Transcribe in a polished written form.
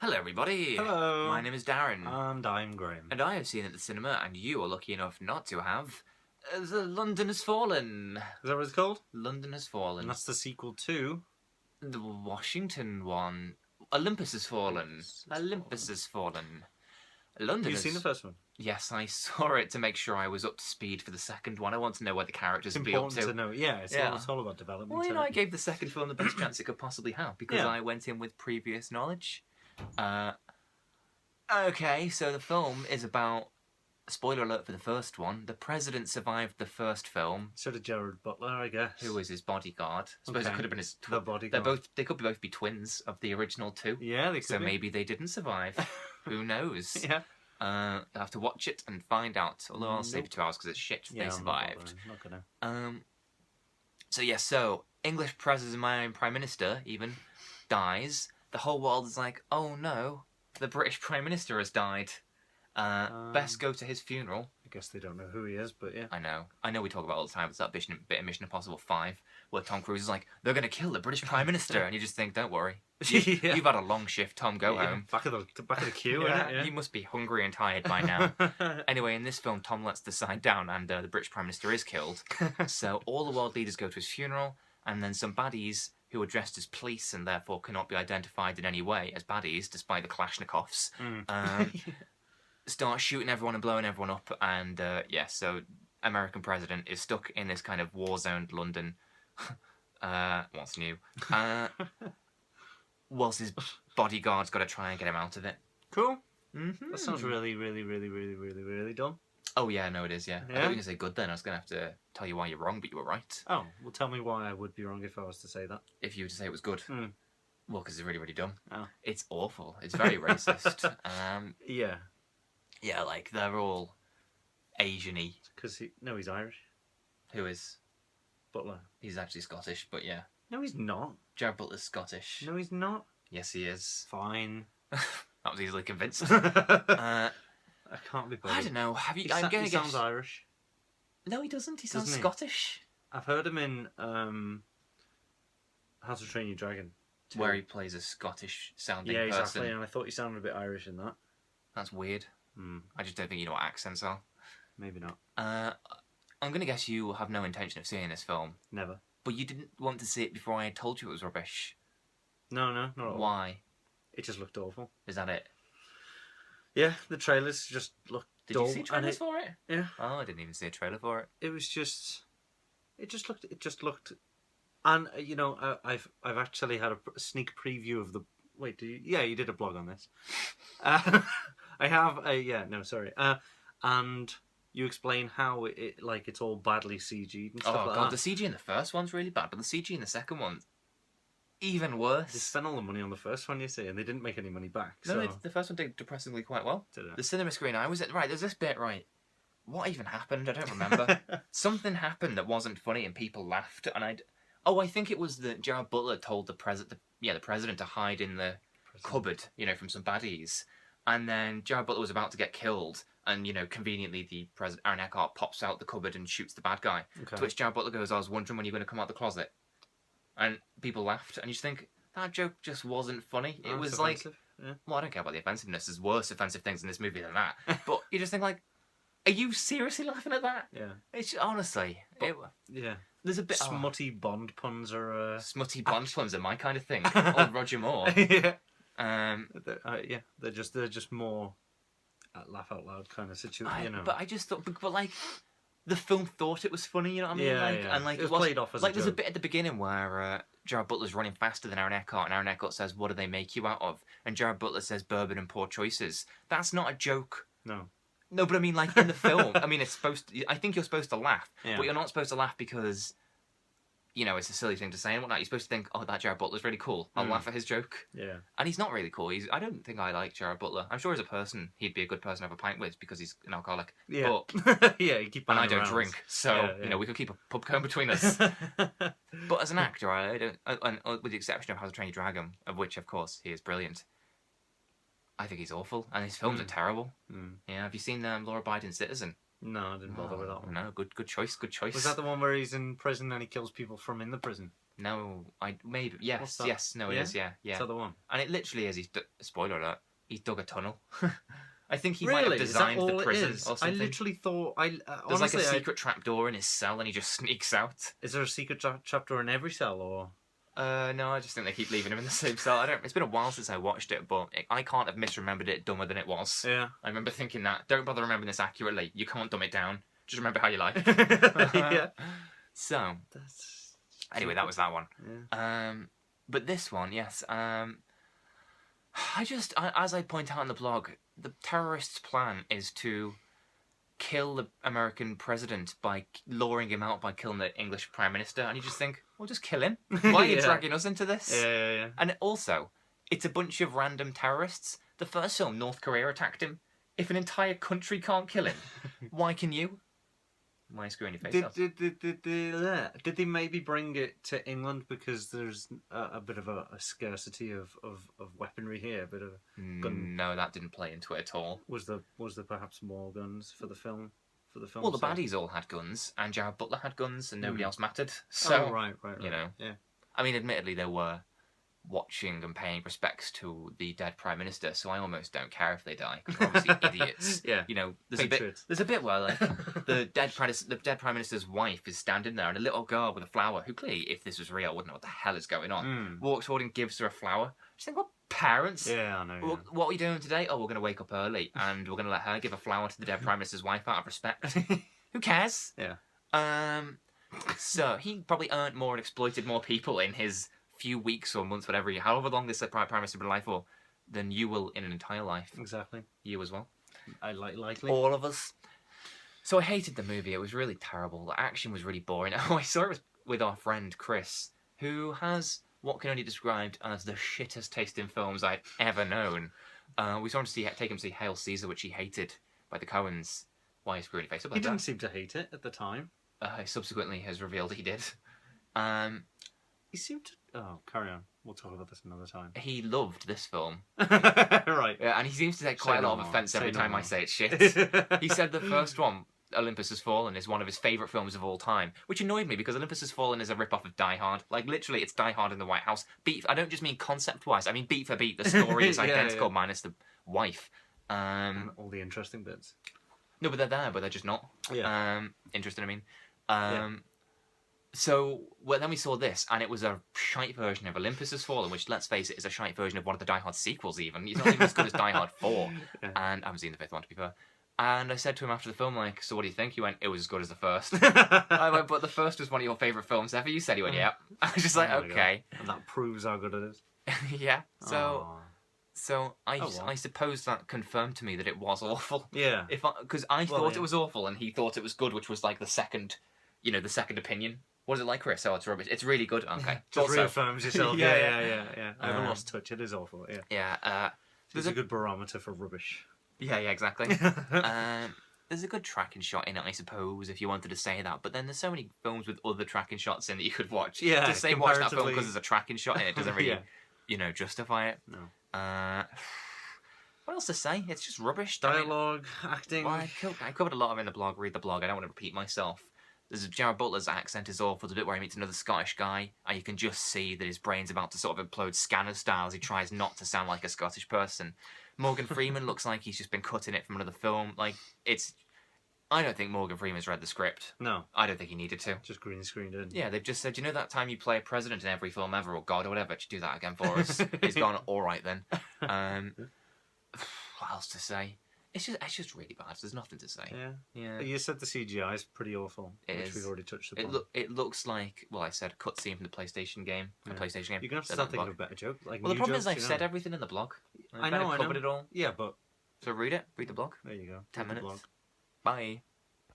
Hello everybody! Hello! My name is Darren. And I'm Graham. And I have seen it at the cinema, and you are lucky enough not to have The London Has Fallen. Is that what it's called? London Has Fallen. And that's the sequel to... The Washington one. Olympus Has Fallen. Olympus Has Fallen. London You've seen the first one? Yes, I saw it to make sure I was up to speed for the second one. I want to know what the characters would be up to. It's important to know. Yeah, it's all about development. Well, I gave the second film the best chance it could possibly have, because I went in with previous knowledge. Okay, so the film is about, spoiler alert for the first one, the president survived the first film. So did Gerard Butler, I guess. Who was his bodyguard. I suppose it could have been his... The bodyguard. They could both be twins of the original two. Yeah, they could So be. maybe they didn't survive. Who knows? Yeah. You'll have to watch it and find out. Although I'll save 2 hours because it's shit if they survived. I'm not gonna. So English Prime Minister even dies. The whole world is like, oh no, the British Prime Minister has died. Best go to his funeral. I guess they don't know who he is, but yeah. I know we talk about it all the time. It's that bit of Mission Impossible 5 where Tom Cruise is like, they're going to kill the British Prime Minister. And you just think, don't worry. You've had a long shift, Tom, go home. Back of the queue, yeah. You must be hungry and tired by now. Anyway, in this film, Tom lets the side down and the British Prime Minister is killed. So all the world leaders go to his funeral, and then some baddies who are dressed as police and therefore cannot be identified in any way as baddies, despite the Kalashnikovs, start shooting everyone and blowing everyone up. And so American president is stuck in this kind of war-zoned London. What's new? Whilst his bodyguard's got to try and get him out of it. Cool. Mm-hmm. That sounds really, really, really, really, really, really dumb. Oh, yeah, no, it is, yeah. I thought you were going to say good then. I was going to have to tell you why you're wrong, but you were right. Oh, well, tell me why I would be wrong if I was to say that. If you were to say it was good. Well, because it's really, really dumb. Oh. It's awful. It's very racist. Yeah. Yeah, like, they're all Asian-y. Because he's Irish. Who is? Butler. He's actually Scottish, but yeah. No, he's not. Gerard Butler's Scottish. No, he's not. Yes, he is. Fine. That was easily convinced. I can't be bothered. I don't know. He sounds Irish. No, he doesn't. He sounds Doesn't he? Scottish. I've heard him in How to Train Your Dragon. Where he plays a Scottish-sounding person. Yeah, exactly. And I thought he sounded a bit Irish in that. That's weird. I just don't think you know what accents are. Maybe not. I'm going to guess you have no intention of seeing this film. Never. But you didn't want to see it before I had told you it was rubbish. No, not at all. Why? It just looked awful. Is that it? Yeah, the trailers just looked dull. Did you see trailers for it? Yeah. Oh, I didn't even see a trailer for it. It was just... It just looked... And, I've actually had a sneak preview of the... Wait, did you... Yeah, you did a blog on this. I have sorry. And you explain how it's all badly CG'd and stuff like that. Oh, God, the CG in the first one's really bad, but the CG in the second one's even worse. They spent all the money on the first one, you see, and they didn't make any money back. No, the first one did depressingly quite well. Did it? The cinema screen I was at... Right, there's this bit, right. What even happened? I don't remember. Something happened that wasn't funny and people laughed, and I think it was that Gerard Butler told the president to hide in the cupboard, from some baddies. And then Gerard Butler was about to get killed, and, conveniently the president, Aaron Eckhart, pops out the cupboard and shoots the bad guy. Okay. To which Gerard Butler goes, I was wondering when you're going to come out the closet. And people laughed, and you just think, that joke just wasn't funny. It was offensive. Well, I don't care about the offensiveness. There's worse offensive things in this movie than that. But you just think, are you seriously laughing at that? Yeah. It's honestly... yeah. There's a bit... Smutty Bond puns are... Smutty Bond puns are my kind of thing. Or Roger Moore. Yeah. They're just more laugh out loud kind of situation, But I just thought... But, the film thought it was funny, you know what I mean? Yeah. And, it was played off as a joke. There's a bit at the beginning where Gerard Butler's running faster than Aaron Eckhart, and Aaron Eckhart says, what do they make you out of? And Gerard Butler says, bourbon and poor choices. That's not a joke. No. No, but I mean, in the film, it's supposed to... I think you're supposed to laugh, yeah. But you're not supposed to laugh because... it's a silly thing to say and whatnot. You're supposed to think, oh, that Gerard Butler's really cool. I'll laugh at his joke. Yeah. And he's not really cool. I don't think I like Gerard Butler. I'm sure as a person, he'd be a good person to have a pint with because he's an alcoholic. Yeah. But, yeah, you keep and I don't drink. So, we could keep a pub going between us. But as an actor, I don't... And with the exception of How to Train Your Dragon, of which, of course, he is brilliant, I think he's awful. And his films are terrible. Yeah, have you seen Laura Biden's Citizen? No, I didn't bother with that one. No, good choice. Was that the one where he's in prison and he kills people from in the prison? No, maybe What's yes, that? yes, no, it Yeah? is, yeah, Is that the one? and it literally is. Spoiler alert. He's dug a tunnel. I think he Really? might have designed is that all the prison it is? or I something. literally thought There's like a honestly, secret trapdoor in his cell, and he just sneaks out. is there a secret chapter in every cell or? No, I just think they keep leaving him in the same cell. I don't. It's been a while since I watched it, but I can't have misremembered it dumber than it was. Yeah. I remember thinking that. Don't bother remembering this accurately. You can't dumb it down. Just remember how you like. Yeah. So, That's anyway, that was that one. Yeah. But this one, yes. As I point out in the blog, the terrorists' plan is to kill the American president by luring him out by killing the English prime minister, and you just think, well, just kill him. Why are you Yeah. dragging us into this? Yeah. And also, it's a bunch of random terrorists. The first film, North Korea attacked him. If an entire country can't kill him, why can you? Why are you screwing your face off? Did they maybe bring it to England because there's a bit of a scarcity of weaponry here? A bit of gun. No, that didn't play into it at all. Was there perhaps more guns for the film? Well, the baddies all had guns, and Jared Butler had guns, and nobody else mattered. So, right. you know. Yeah. I mean, admittedly, they were watching and paying respects to the dead prime minister, so I almost don't care if they die, because they're obviously idiots. Yeah. You know, Patriots. there's a bit where like the dead prime minister's wife is standing there, and a little girl with a flower, who clearly, if this was real, wouldn't know what the hell is going on, walks forward and gives her a flower. Just think, what parents? Yeah, I know. Well, what are we doing today? Oh, we're going to wake up early, and we're going to let her give a flower to the dead prime minister's wife out of respect. Who cares? Yeah. So he probably earned more and exploited more people in his few weeks or months, whatever, however long this prime minister has been alive for, than you will in an entire life. Exactly. You as well. I likely. All of us. So I hated the movie. It was really terrible. The action was really boring. Oh, I saw it with our friend Chris, who has what can only be described as the shittest taste in films I'd ever known. We saw him take him to see Hail Caesar, which he hated, by the Coens. Why is screwing your face up like He that? didn't seem to hate it at the time. He subsequently has revealed he did. He seemed to... Oh, carry on. We'll talk about this another time. He loved this film. Right. Yeah, and he seems to take quite a lot of offence every time I say it's shit. He said the first one, Olympus Has Fallen, is one of his favourite films of all time, which annoyed me because Olympus Has Fallen is a rip-off of Die Hard. Like, literally, it's Die Hard in the White House. I don't just mean concept-wise, I mean beat for beat. The story is identical, minus the wife. And all the interesting bits. No, but they're there, but they're just not. Yeah. Interesting, I mean. So, then we saw this, and it was a shite version of Olympus Has Fallen, which, let's face it, is a shite version of one of the Die Hard sequels, even. It's not even as good as Die Hard 4. Yeah. And I haven't seen the fifth one, to be fair. And I said to him after the film, like, so what do you think? He went, it was as good as the first. I went, but the first was one of your favourite films ever. You said, he went, yeah. I was just like, okay. God. And that proves how good it is. Yeah. So I suppose that confirmed to me that it was awful. Yeah. Because I thought it was awful, and he thought it was good, which was like the second opinion. What is it like, Chris? Oh, it's rubbish. It's really good. Okay. Just reaffirms yourself. Yeah. I haven't lost touch. It is awful. Yeah. Yeah. There's a good barometer for rubbish. Yeah, exactly. There's a good tracking shot in it, I suppose, if you wanted to say that. But then there's so many films with other tracking shots in that you could watch. Yeah. To say watch that film because there's a tracking shot in it doesn't really, justify it. No. What else to say? It's just rubbish. Dialogue, acting. Well, I covered a lot of it in the blog. Read the blog. I don't want to repeat myself. Jared Butler's accent is awful. There's a bit where he meets another Scottish guy, and you can just see that his brain's about to sort of implode Scanner style as he tries not to sound like a Scottish person. Morgan Freeman looks like he's just been cutting it from another film. Like, I don't think Morgan Freeman's read the script. No. I don't think he needed to. Just green screened it. Yeah, they've just said, you know that time you play a president in every film ever, or God, or whatever, just do that again for us. He's gone, alright then. What else to say? It's just really bad. There's nothing to say. Yeah. You said the CGI is pretty awful, which we've already touched upon. It looks like, well, I said a cutscene from the PlayStation game. Yeah. A PlayStation game. You're going to have to start thinking of a better joke. Like, well, the problem is I've said everything in the blog. I know. Covered it all. Yeah, but... So read it. Read the blog. There you go. 10 minutes. Blog. Bye.